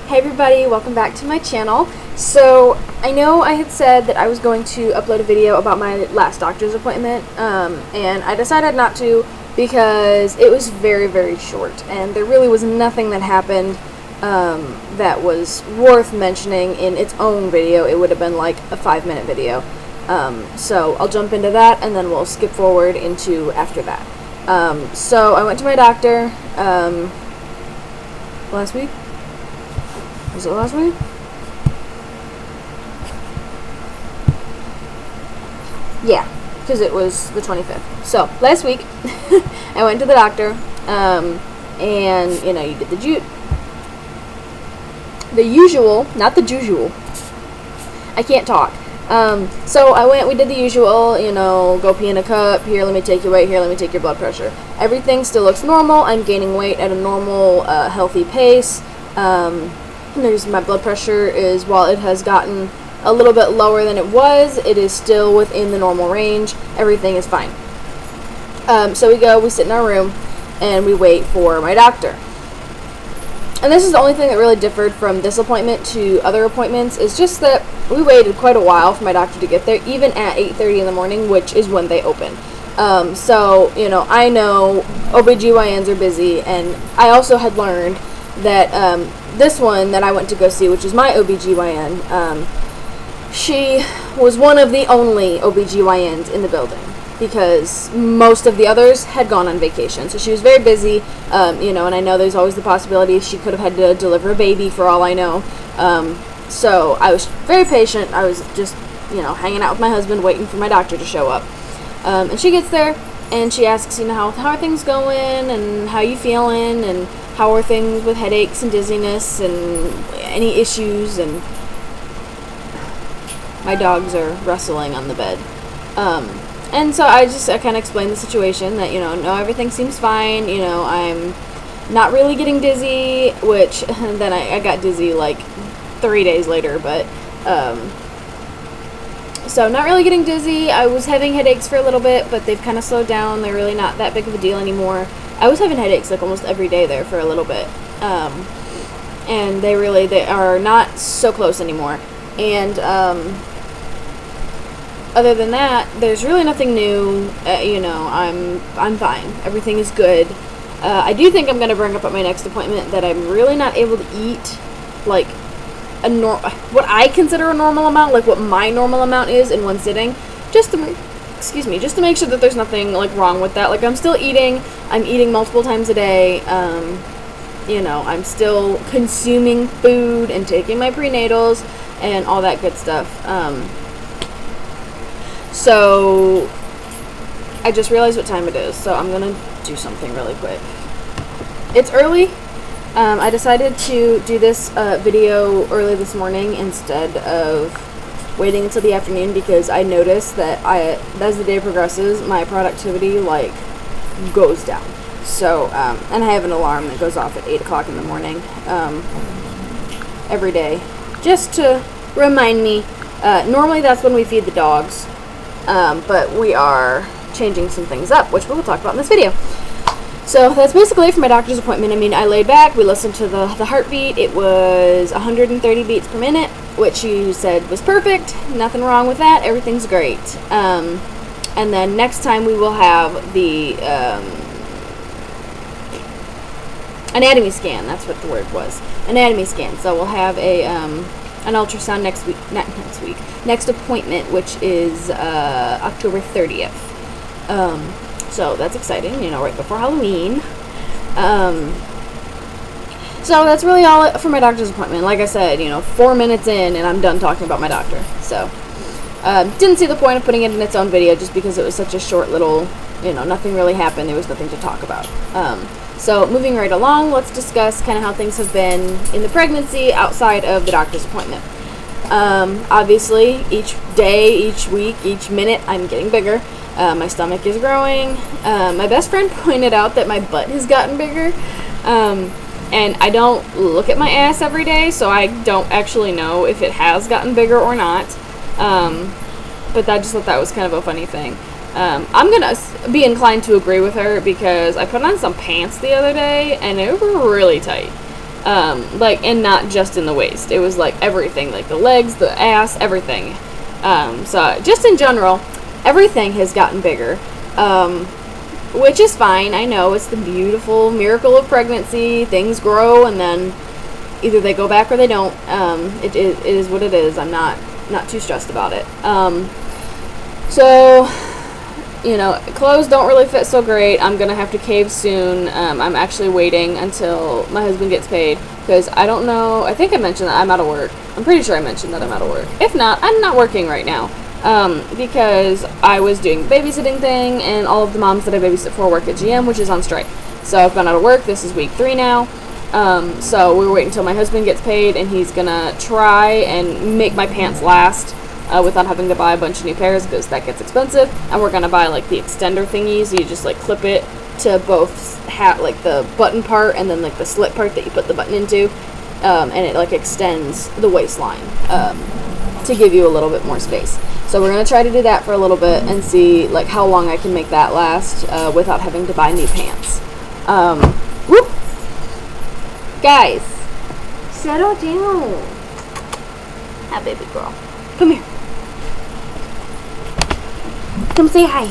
Hey everybody, welcome back to my channel. So, I know I had said that I was going to upload a video about my last doctor's appointment, and I decided not to because it was very, very short, and there really was nothing that happened that was worth mentioning in its own video. It would have been like a 5-minute video. So, I'll jump into that, and then we'll skip forward into after that. So, I went to my doctor last week. Was it last week? Yeah, because it was the 25th. So, last week, I went to the doctor, and, you know, you did the usual, not the usual. I can't talk. So I went, we did the usual, you know, go pee in a cup, here, let me take your weight, here, let me take your blood pressure. Everything still looks normal. I'm gaining weight at a normal, healthy pace. My blood pressure is, while it has gotten a little bit lower than it was, it is still within the normal range. Everything is fine. So we sit in our room, and we wait for my doctor. And this is the only thing that really differed from this appointment to other appointments, is just that we waited quite a while for my doctor to get there, even at 8:30 in the morning, which is when they open. So, you know, I know OBGYNs are busy, and I also had learned that this one that I went to go see, which is my OBGYN, she was one of the only OBGYNs in the building, because most of the others had gone on vacation. So she was very busy, you know, and I know there's always the possibility she could have had to deliver a baby for all I know. So I was very patient. I was just, you know, hanging out with my husband, waiting for my doctor to show up. And she gets there, and she asks, you know, how are things going, and how you feeling, and how are things with headaches and dizziness, and any issues, and my dogs are wrestling on the bed. And so I kind of explained the situation, that, you know, no, everything seems fine, you know, I'm not really getting dizzy, which then I got dizzy like 3 days later, but, so not really getting dizzy. I was having headaches for a little bit, but they've kind of slowed down. They're really not that big of a deal anymore. I was having headaches like almost every day there for a little bit, and they are not so close anymore, and, other than that, there's really nothing new. You know, I'm fine. Everything is good. I do think I'm going to bring up at my next appointment that I'm really not able to eat, like, what I consider a normal amount, like what my normal amount is in one sitting, just to make sure that there's nothing, like, wrong with that. Like, I'm still eating. I'm eating multiple times a day. You know, I'm still consuming food and taking my prenatals and all that good stuff. So, I just realized what time it is, so I'm gonna do something really quick. It's early. I decided to do this video early this morning instead of waiting until the afternoon, because I noticed that as the day progresses, my productivity, like, goes down. So, and I have an alarm that goes off at 8 o'clock in the morning every day, just to remind me. Normally that's when we feed the dogs. But we are changing some things up, which we will talk about in this video. So that's basically it for my doctor's appointment. I mean, I laid back, we listened to the heartbeat. It was 130 beats per minute, which you said was perfect. Nothing wrong with that. Everything's great. And then next time we will have the anatomy scan. That's what the word was. Anatomy scan. So we'll have an ultrasound next appointment, which is October 30th. So that's exciting, you know, right before Halloween. So that's really all for my doctor's appointment. Like I said, you know, 4 minutes in and I'm done talking about my doctor. So didn't see the point of putting it in its own video, just because it was such a short little, you know, nothing really happened. There was nothing to talk about. So moving right along, let's discuss kind of how things have been in the pregnancy outside of the doctor's appointment. Obviously, each day, each week, each minute, I'm getting bigger. My stomach is growing. My best friend pointed out that my butt has gotten bigger. And I don't look at my ass every day, so I don't actually know if it has gotten bigger or not. But I just thought that was kind of a funny thing. I'm going to be inclined to agree with her because I put on some pants the other day and they were really tight. Like, and not just in the waist. It was like everything, like the legs, the ass, everything. So just in general, everything has gotten bigger, which is fine. I know it's the beautiful miracle of pregnancy. Things grow and then either they go back or they don't. It is what it is. I'm not too stressed about it. So, you know, clothes don't really fit so great. I'm going to have to cave soon. I'm actually waiting until my husband gets paid because I don't know. I think I mentioned that I'm out of work. I'm pretty sure I mentioned that I'm out of work. If not, I'm not working right now because I was doing the babysitting thing and all of the moms that I babysit for work at GM, which is on strike. So I've been out of work. This is week 3 now. So we're waiting until my husband gets paid and he's going to try and make my pants last. Without having to buy a bunch of new pairs because that gets expensive, and we're gonna buy like the extender thingies. So you just like clip it to both like the button part and then like the slit part that you put the button into, and it like extends the waistline to give you a little bit more space. So we're gonna try to do that for a little bit and see like how long I can make that last without having to buy new pants. Whoop, guys, settle down. Hi, baby girl, come here. Come say hi.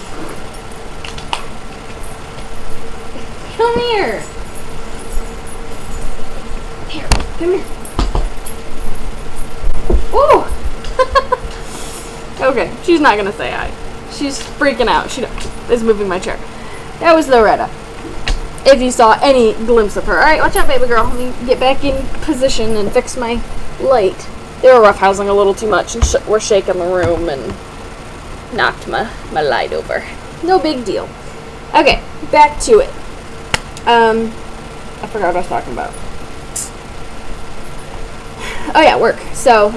Come here. Here, come here. Ooh. Okay, she's not gonna say hi. She's freaking out. She is moving my chair. That was Loretta. If you saw any glimpse of her. Alright, watch out, baby girl. Let me get back in position and fix my light. They were roughhousing a little too much and were shaking the room and knocked my light over. No big deal. Okay, back to it. I forgot what I was talking about. Oh yeah, work. So,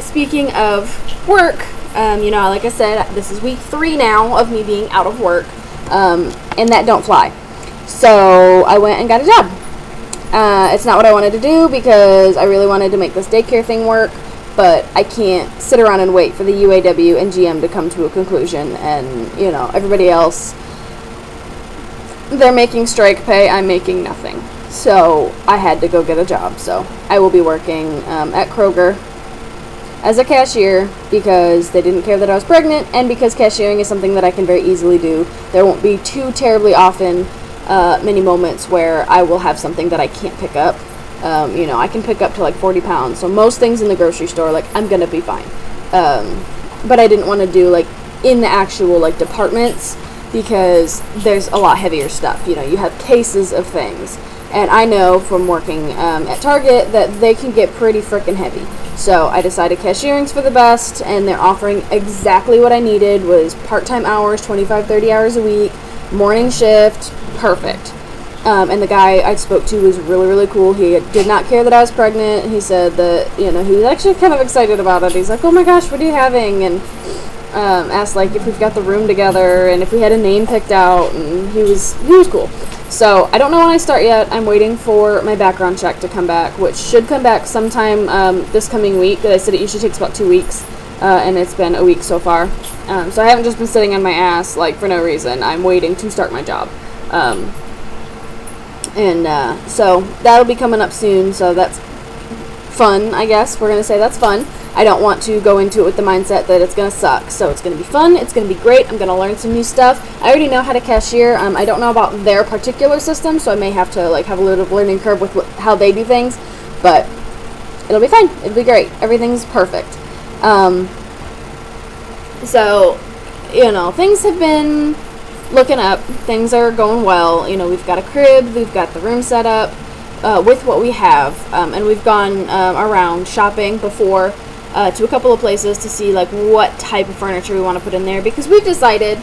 speaking of work, you know, like I said, this is week 3 now of me being out of work, and that don't fly. So, I went and got a job. It's not what I wanted to do because I really wanted to make this daycare thing work. But I can't sit around and wait for the UAW and GM to come to a conclusion. And, you know, everybody else, they're making strike pay. I'm making nothing. So I had to go get a job. So I will be working at Kroger as a cashier because they didn't care that I was pregnant. And because cashiering is something that I can very easily do. There won't be too terribly often many moments where I will have something that I can't pick up. You know, I can pick up to like 40 pounds. So most things in the grocery store, like, I'm going to be fine. But I didn't want to do, like, in the actual, like, departments because there's a lot heavier stuff. You know, you have cases of things. And I know from working at Target that they can get pretty freaking heavy. So I decided cashiering's for the best, and they're offering exactly what I needed, was part-time hours, 25, 30 hours a week, morning shift, perfect. And the guy I spoke to was really, really cool. He did not care that I was pregnant. He said that, you know, he was actually kind of excited about it. He's like, oh my gosh, what are you having? And asked, like, if we've got the room together and if we had a name picked out. And he was cool. So I don't know when I start yet. I'm waiting for my background check to come back, which should come back sometime this coming week. I said it usually takes about 2 weeks, and it's been a week so far. So I haven't just been sitting on my ass, like, for no reason. I'm waiting to start my job. So that'll be coming up soon, so that's fun, I guess. We're going to say that's fun. I don't want to go into it with the mindset that it's going to suck. So it's going to be fun. It's going to be great. I'm going to learn some new stuff. I already know how to cashier. I don't know about their particular system, so I may have to like have a little learning curve with how they do things, but it'll be fine. It'll be great. Everything's perfect. So, you know, things have been looking up. Things are going well. You know, we've got a crib, we've got the room set up with what we have, and we've gone around shopping before to a couple of places to see like what type of furniture we want to put in there, because we've decided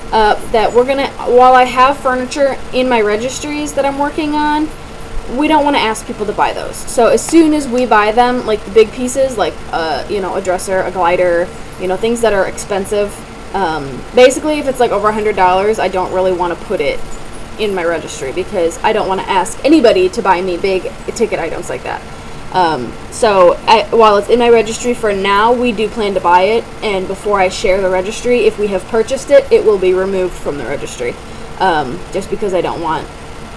that we're gonna, while I have furniture in my registries that I'm working on, we don't want to ask people to buy those. So as soon as we buy them, like the big pieces, like you know, a dresser, a glider, you know, things that are expensive, basically if it's like over $100, I don't really want to put it in my registry because I don't want to ask anybody to buy me big ticket items like that. So while it's in my registry for now, we do plan to buy it, and before I share the registry, if we have purchased it, it will be removed from the registry, just because I don't want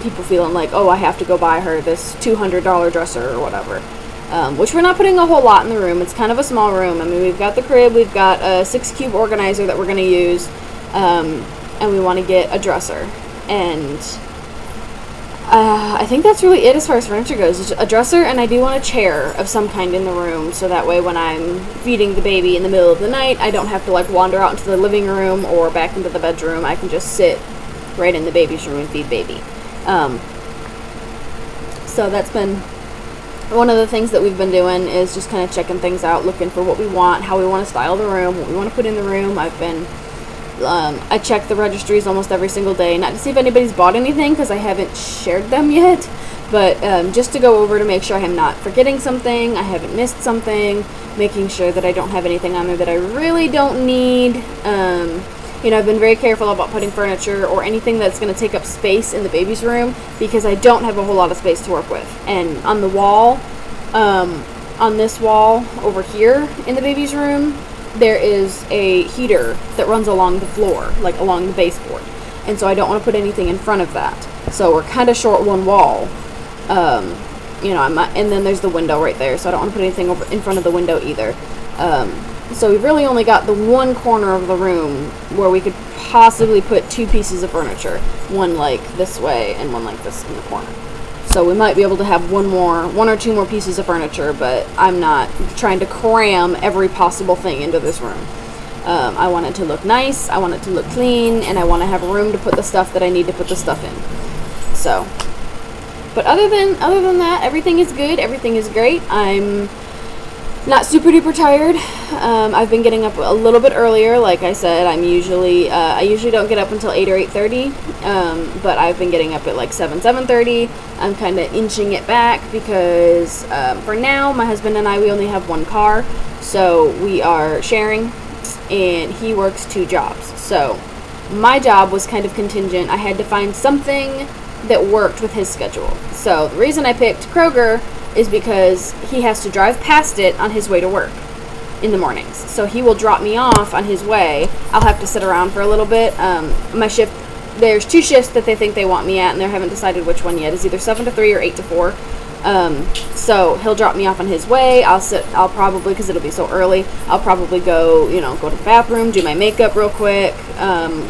people feeling like, oh, I have to go buy her this $200 dresser or whatever. Which we're not putting a whole lot in the room. It's kind of a small room. I mean, we've got the crib, we've got a 6-cube organizer that we're going to use, and we want to get a dresser. And I think that's really it as far as furniture goes. It's a dresser, and I do want a chair of some kind in the room, so that way when I'm feeding the baby in the middle of the night, I don't have to like wander out into the living room or back into the bedroom. I can just sit right in the baby's room and feed baby. So that's been one of the things that we've been doing, is just kind of checking things out, looking for what we want, how we want to style the room, what we want to put in the room. I check the registries almost every single day, not to see if anybody's bought anything, because I haven't shared them yet, but just to go over to make sure I'm not forgetting something, I haven't missed something, making sure that I don't have anything on there that I really don't need. You know, I've been very careful about putting furniture or anything that's going to take up space in the baby's room, because I don't have a whole lot of space to work with. And on the wall, on this wall over here in the baby's room, there is a heater that runs along the floor, like along the baseboard. And so I don't want to put anything in front of that. So we're kind of short one wall. You know, and then there's the window right there, so I don't want to put anything over in front of the window either. So we've really only got the one corner of the room where we could possibly put 2 pieces of furniture. One like this way and one like this in the corner. So we might be able to have one or two more pieces of furniture, but I'm not trying to cram every possible thing into this room. I want it to look nice, I want it to look clean, and I want to have room to put the stuff that I need to put the stuff in. So, but other than that, everything is good, everything is great. I'm not super duper tired. I've been getting up a little bit earlier. Like I said, I usually don't get up until 8 or 8:30, but I've been getting up at like 7:30. I'm kind of inching it back because for now, my husband and I, we only have one car, so we are sharing, and he works 2 jobs. So my job was kind of contingent. I had to find something that worked with his schedule. So the reason I picked Kroger is because he has to drive past it on his way to work in the mornings. So he will drop me off on his way. I'll have to sit around for a little bit. My shift, there's 2 shifts that they think they want me at, and they haven't decided which one yet. It's either 7 to 3 or 8 to 4. So he'll drop me off on his way. I'll probably, because it'll be so early, I'll probably go to the bathroom, do my makeup real quick,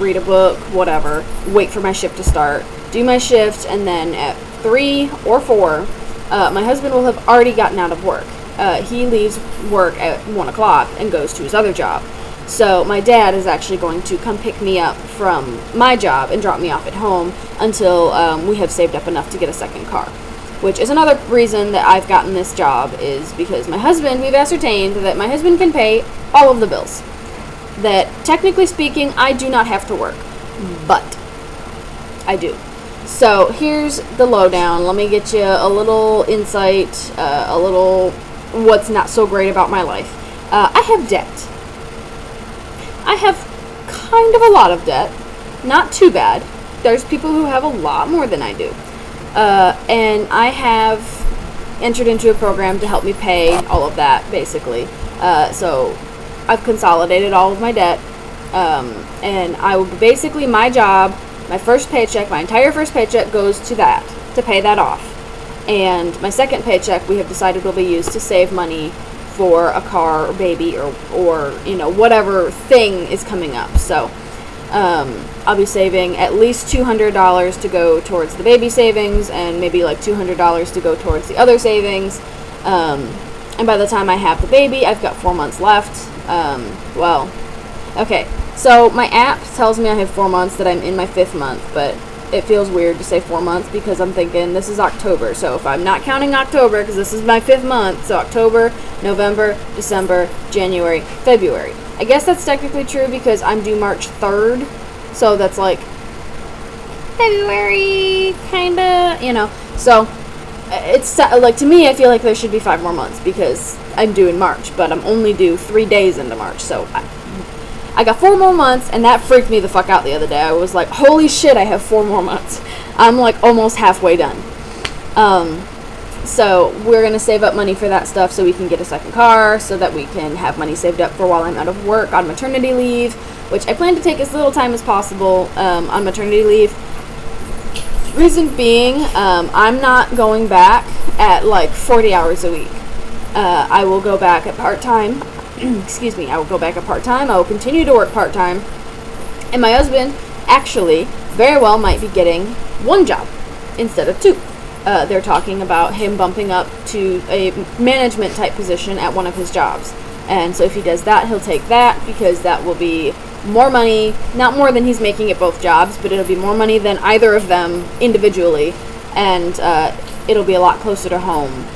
read a book, whatever, wait for my shift to start, do my shift, and then at 3 or 4, my husband will have already gotten out of work. He leaves work at 1 o'clock and goes to his other job. So my dad is actually going to come pick me up from my job and drop me off at home until we have saved up enough to get a second car. Which is another reason that I've gotten this job, is because we've ascertained that my husband can pay all of the bills. That technically speaking, I do not have to work, but I do. So here's the lowdown. Let me get you a little insight, a little what's not so great about my life. I have debt. I have kind of a lot of debt. Not too bad. There's people who have a lot more than I do. And I have entered into a program to help me pay all of that, basically. So I've consolidated all of my debt. And I will basically, my job, my first paycheck, my entire first paycheck goes to that, to pay that off. And my second paycheck, we have decided, will be used to save money for a car or baby or whatever thing is coming up. So I'll be saving at least $200 to go towards the baby savings, and maybe like $200 to go towards the other savings. And by the time I have the baby, I've got 4 months left. Okay. So my app tells me I have 4 months, that I'm in my 5th month, but it feels weird to say 4 months because I'm thinking this is October. So if I'm not counting October, because this is my 5th month, so October, November, December, January, February. I guess that's technically true because I'm due March 3rd, so that's like February, kinda, So it's like, to me, I feel like there should be 5 more months because I'm due in March, but I'm only due 3 days into March, so I got 4 more months, and that freaked me the fuck out the other day. I was like, holy shit, I have 4 more months. I'm like almost halfway done. So we're going to save up money for that stuff so we can get a second car, so that we can have money saved up for while I'm out of work on maternity leave, which I plan to take as little time as possible on maternity leave. Reason being, I'm not going back at like 40 hours a week. I will go back at part-time. Excuse me, I will go back at part-time. I will continue to work part-time. And my husband actually very well might be getting one job instead of two. They're talking about him bumping up to a management type position at one of his jobs. And so if he does that, he'll take that because that will be more money, not more than he's making at both jobs, but it'll be more money than either of them individually, and it'll be a lot closer to home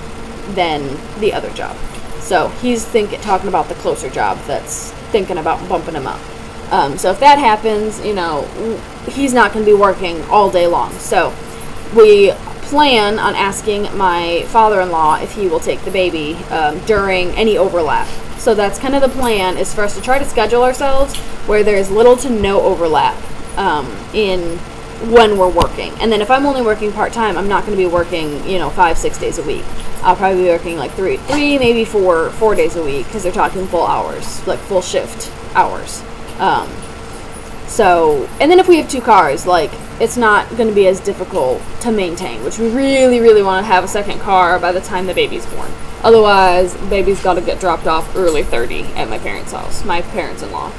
than the other job. So he's talking about the closer job that's thinking about bumping him up. So if that happens, he's not going to be working all day long. So we plan on asking my father-in-law if he will take the baby during any overlap. So that's kind of the plan, is for us to try to schedule ourselves where there's little to no overlap in when we're working. And then if I'm only working part-time, I'm not going to be working 5-6 days a week. I'll probably be working like three maybe four days a week, because they're talking full hours, like full shift hours. And then if we have two cars, like, it's not going to be as difficult to maintain, which we really, really want to have a second car by the time the baby's born. Otherwise, baby's got to get dropped off early 30 at my parents' house, my parents-in-law.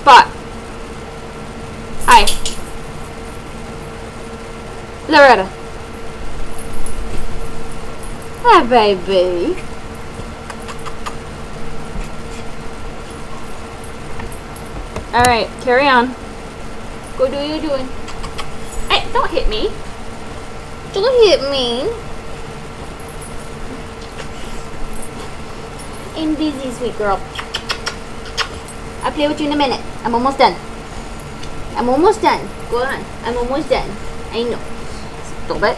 But, hi. Loretta. Hi, baby. Alright, carry on. Go do what you're doing. Hey, don't hit me. Don't hit me. I'm busy, sweet girl. I'll play with you in a minute. I'm almost done. I'm almost done. Go on. I'm almost done. I know. Stop it.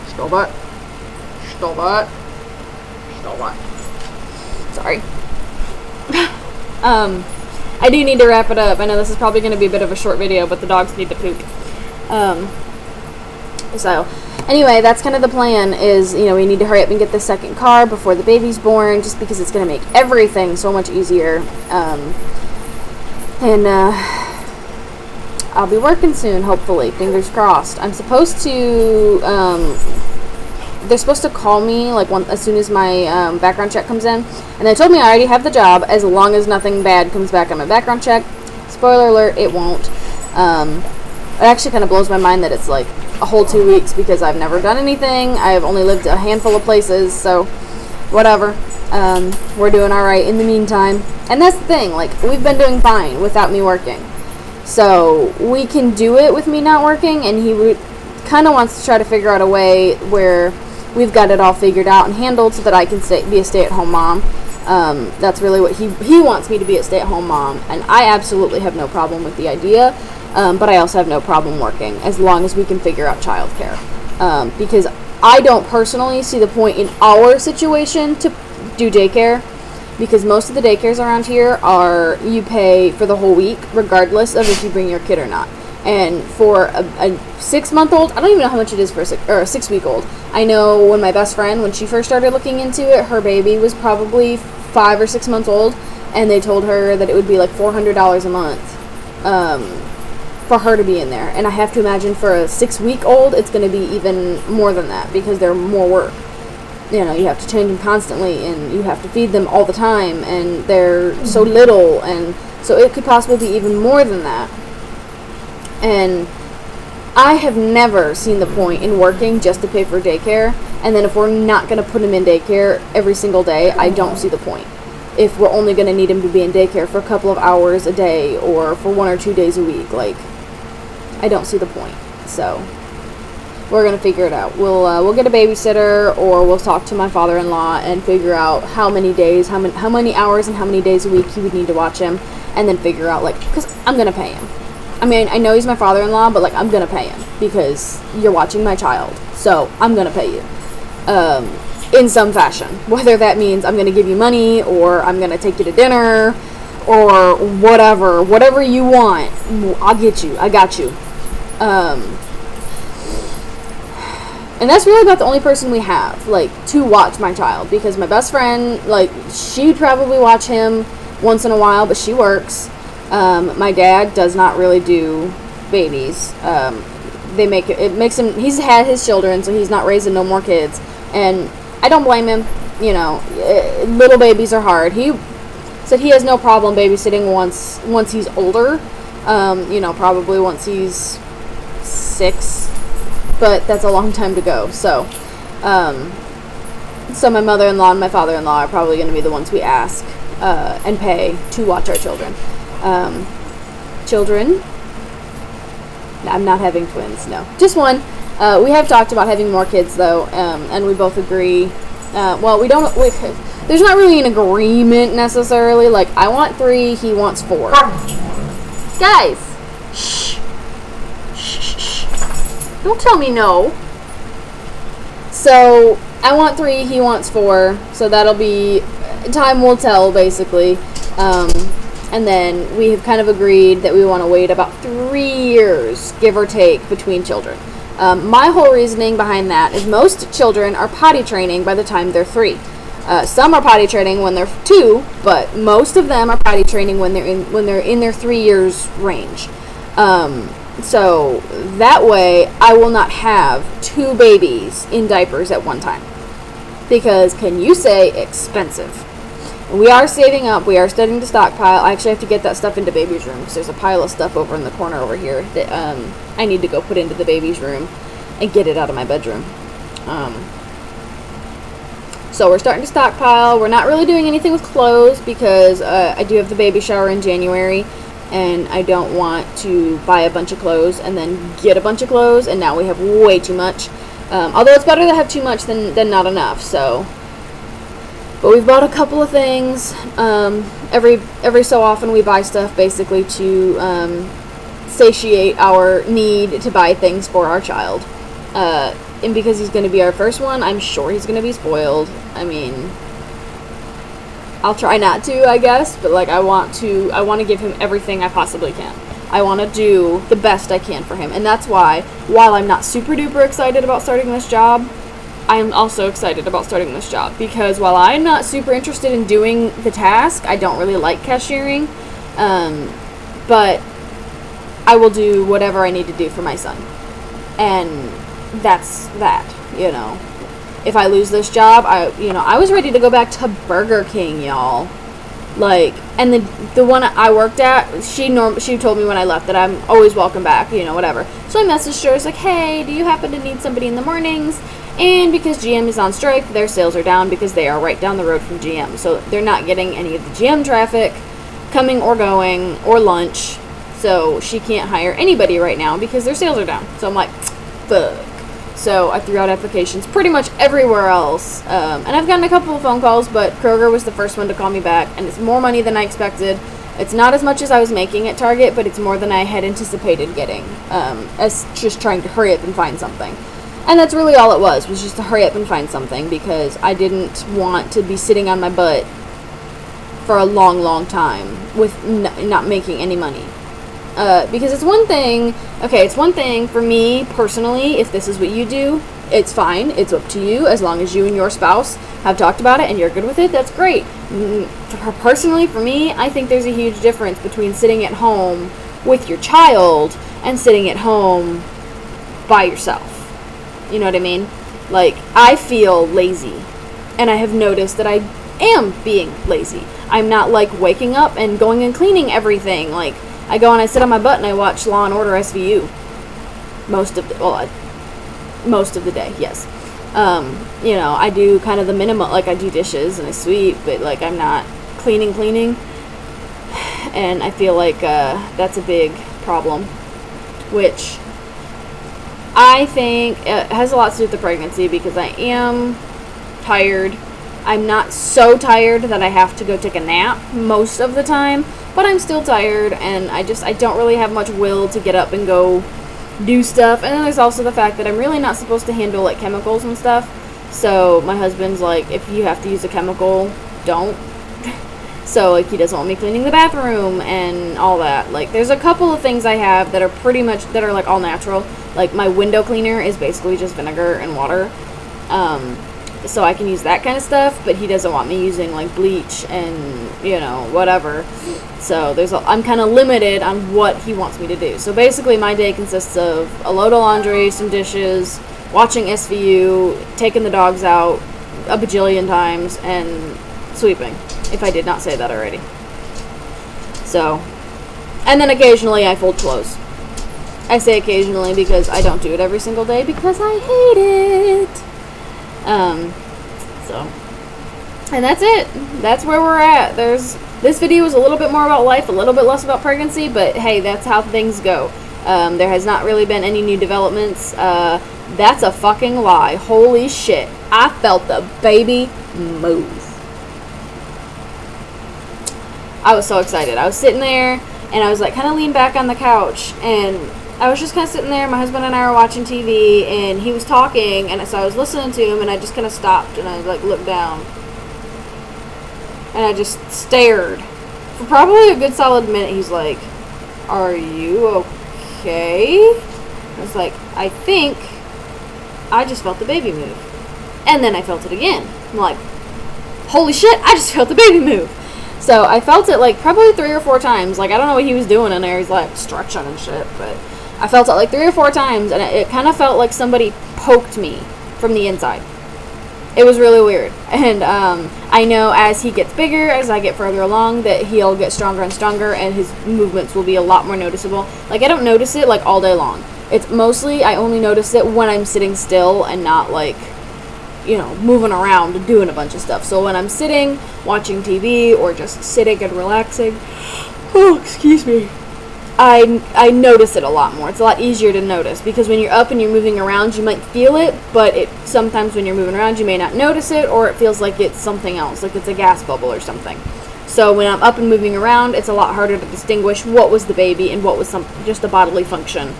Stop it. Stop it. Stop it. Sorry. I do need to wrap it up. I know this is probably going to be a bit of a short video, but the dogs need to poop. So, anyway, that's kind of the plan, is, we need to hurry up and get the second car before the baby's born, just because it's going to make everything so much easier. I'll be working soon, hopefully. Fingers crossed. I'm supposed to, they're supposed to call me, like, as soon as my background check comes in. And they told me I already have the job, as long as nothing bad comes back on my background check. Spoiler alert, it won't. It actually kind of blows my mind that it's, like, a whole 2 weeks, because I've never done anything. I've only lived a handful of places, so whatever. We're doing alright in the meantime. And that's the thing, like, we've been doing fine without me working. So we can do it with me not working, and he kind of wants to try to figure out a way where we've got it all figured out and handled so that I can be a stay-at-home mom. That's really what he wants me to be, a stay-at-home mom, and I absolutely have no problem with the idea, but I also have no problem working as long as we can figure out childcare. Because I don't personally see the point in our situation to do daycare, because most of the daycares around here you pay for the whole week regardless of if you bring your kid or not. And for a 6-month-old, I don't even know how much it is for a 6-week-old. I know when my best friend, when she first started looking into it, her baby was probably 5 or 6 months old, and they told her that it would be like $400 a month for her to be in there. And I have to imagine for a 6-week-old, it's going to be even more than that, because they're more work. You have to change them constantly, and you have to feed them all the time, and they're so little, and so it could possibly be even more than that. And I have never seen the point in working just to pay for daycare, and then if we're not going to put him in daycare every single day, I don't see the point. If we're only going to need him to be in daycare for a couple of hours a day, or for 1 or 2 days a week, like, I don't see the point. So we're going to figure it out. We'll get a babysitter, or we'll talk to my father-in-law and figure out how many days, how many hours and how many days a week he would need to watch him, and then figure out, like, because I'm going to pay him. I mean, I know he's my father-in-law, but, like, I'm going to pay him because you're watching my child. So I'm going to pay you in some fashion. Whether that means I'm going to give you money, or I'm going to take you to dinner, or whatever. Whatever you want, I'll get you. I got you. And that's really about the only person we have, like, to watch my child. Because my best friend, like, she'd probably watch him once in a while, but she works. My dad does not really do babies. It makes him, he's had his children, so he's not raising no more kids. And I don't blame him. You know, little babies are hard. He said he has no problem babysitting once he's older. You know, probably once he's 6, but that's a long time to go. So my mother-in-law and my father-in-law are probably going to be the ones we ask and pay to watch our children. I'm not having twins, no, just one. We have talked about having more kids though, and we both agree. There's not really an agreement necessarily. Like, I want 3, he wants 4. Guys, shh. Don't tell me no. So, I want 3, he wants 4. So that'll be, time will tell, basically. And then we have kind of agreed that we want to wait about 3 years, give or take, between children. My whole reasoning behind that is most children are potty training by the time they're 3. Some are potty training when they're 2, but most of them are potty training when they're in their 3 years range. So that way, I will not have 2 babies in diapers at one time. Because, can you say expensive? We are saving up. We are starting to stockpile. I actually have to get that stuff into baby's room because there's a pile of stuff over in the corner over here that I need to go put into the baby's room and get it out of my bedroom. So we're starting to stockpile. We're not really doing anything with clothes because I do have the baby shower in January, and I don't want to buy a bunch of clothes and then get a bunch of clothes, and now we have way too much. Although it's better to have too much than not enough. So. But we've bought a couple of things. Every so often we buy stuff basically to satiate our need to buy things for our child. And because he's going to be our first one, I'm sure he's going to be spoiled. I mean, I'll try not to, I guess, but like I want to give him everything I possibly can. I want to do the best I can for him. And that's why, while I'm not super duper excited about starting this job, I am also excited about starting this job because while I'm not super interested in doing the task, I don't really like cashiering, but I will do whatever I need to do for my son. And that's that, you know. If I lose this job, I was ready to go back to Burger King, y'all. Like, and the one I worked at, she told me when I left that I'm always welcome back, you know, whatever. So I messaged her, I was like, hey, do you happen to need somebody in the mornings? And because GM is on strike, their sales are down because they are right down the road from GM. So they're not getting any of the GM traffic coming or going or lunch. So she can't hire anybody right now because their sales are down. So I'm like, fuck. So I threw out applications pretty much everywhere else. And I've gotten a couple of phone calls, but Kroger was the first one to call me back. And it's more money than I expected. It's not as much as I was making at Target, but it's more than I had anticipated getting. As just trying to hurry up and find something. And that's really all it was just to hurry up and find something because I didn't want to be sitting on my butt for a long, long time with not making any money. Because it's one thing for me personally, if this is what you do, it's fine, it's up to you, as long as you and your spouse have talked about it and you're good with it, that's great. Personally, for me, I think there's a huge difference between sitting at home with your child and sitting at home by yourself. You know what I mean? Like, I feel lazy, and I have noticed that I am being lazy. I'm not, like, waking up and going and cleaning everything. Like, I go and I sit on my butt and I watch Law and Order SVU. Most of the day, yes. You know, I do kind of the minimum, like, I do dishes and I sweep, but, like, I'm not cleaning. And I feel like that's a big problem, which I think it has a lot to do with the pregnancy because I am tired. I'm not so tired that I have to go take a nap most of the time, but I'm still tired and I don't really have much will to get up and go do stuff. And then there's also the fact that I'm really not supposed to handle like chemicals and stuff. So my husband's like, if you have to use a chemical, don't. So, like, he doesn't want me cleaning the bathroom and all that. Like, there's a couple of things I have that are pretty much, that are, like, all natural. Like, my window cleaner is basically just vinegar and water. So I can use that kind of stuff, but he doesn't want me using, like, bleach and, you know, whatever. So, I'm kind of limited on what he wants me to do. So, basically, my day consists of a load of laundry, some dishes, watching SVU, taking the dogs out a bajillion times, and sweeping, if I did not say that already. So, and then occasionally I fold clothes. I say occasionally because I don't do it every single day because I hate it. So, and that's it. That's where we're at. This video is a little bit more about life, a little bit less about pregnancy, but hey, that's how things go. There has not really been any new developments. That's a fucking lie. Holy shit. I felt the baby move. I was so excited. I was sitting there, and I was like kind of leaned back on the couch, and I was just kind of sitting there. My husband and I were watching TV, and he was talking, and so I was listening to him, and I just kind of stopped, and I like looked down, and I just stared for probably a good solid minute. He's like, "Are you okay?" I was like, "I think I just felt the baby move," and then I felt it again. I'm like, "Holy shit! I just felt the baby move." So I felt it like probably 3 or 4 times. Like, I don't know what he was doing in there. He's like stretching and shit, but I felt it like 3 or 4 times, and it kind of felt like somebody poked me from the inside. It was really weird. And I know as he gets bigger, as I get further along, that he'll get stronger and stronger, and his movements will be a lot more noticeable. Like, I don't notice it like all day long. It's mostly I only notice it when I'm sitting still and not like, you know, moving around and doing a bunch of stuff. So when I'm sitting, watching TV, or just sitting and relaxing, oh, excuse me, I notice it a lot more. It's a lot easier to notice, because when you're up and you're moving around, you might feel it, but sometimes when you're moving around, you may not notice it, or it feels like it's something else, like it's a gas bubble or something. So when I'm up and moving around, it's a lot harder to distinguish what was the baby and what was just a bodily function.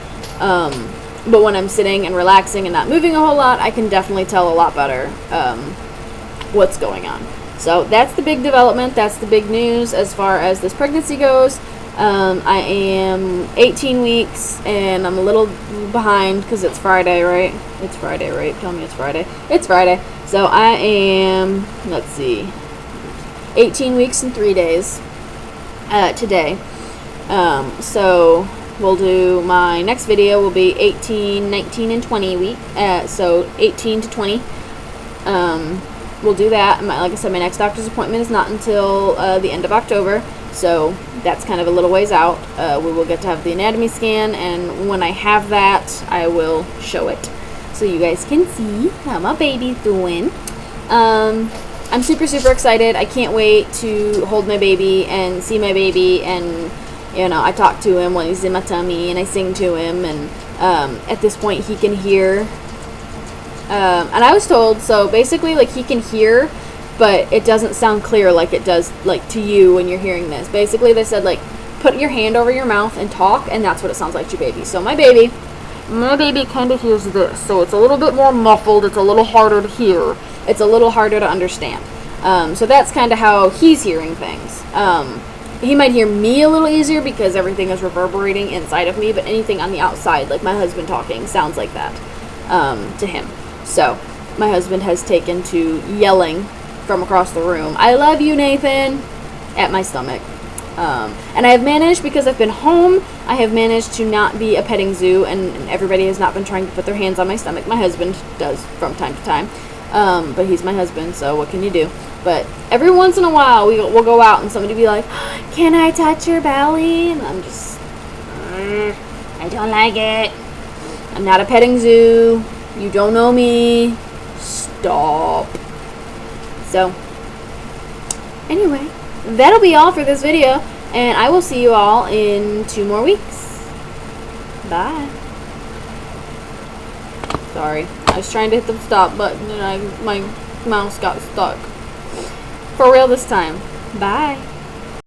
But when I'm sitting and relaxing and not moving a whole lot, I can definitely tell a lot better what's going on. So that's the big development. That's the big news as far as this pregnancy goes. I am 18 weeks, and I'm a little behind because it's Friday, right? It's Friday, right? Tell me it's Friday. It's Friday. So I am, let's see, 18 weeks and 3 days today. So we'll do, my next video will be 18, 19, and 20 week. So 18 to 20. We'll do that. Like I said, my next doctor's appointment is not until the end of October. So that's kind of a little ways out. We will get to have the anatomy scan, and when I have that, I will show it so you guys can see how my baby's doing. I'm super, super excited. I can't wait to hold my baby and see my baby, and you know, I talk to him when he's in my tummy, and I sing to him, and at this point he can hear. And I was told, so basically, like, he can hear, but it doesn't sound clear like it does, like, to you when you're hearing this. Basically, they said, like, put your hand over your mouth and talk, and that's what it sounds like to your baby. So my baby kind of hears this. So it's a little bit more muffled. It's a little harder to hear. It's a little harder to understand. So that's kind of how he's hearing things. He might hear me a little easier because everything is reverberating inside of me, but anything on the outside, like my husband talking, sounds like that to him. So my husband has taken to yelling from across the room, "I love you, Nathan," at my stomach. And I have managed, because I've been home, I have managed to not be a petting zoo, and everybody has not been trying to put their hands on my stomach. My husband does from time to time, but he's my husband, so what can you do? But every once in a while, we'll go out and somebody will be like, "Can I touch your belly?" And I'm just, I don't like it. I'm not a petting zoo. You don't know me. Stop. So, anyway, that'll be all for this video, and I will see you all in 2 more weeks. Bye. Sorry, I was trying to hit the stop button, and my mouse got stuck. For real this time. Bye.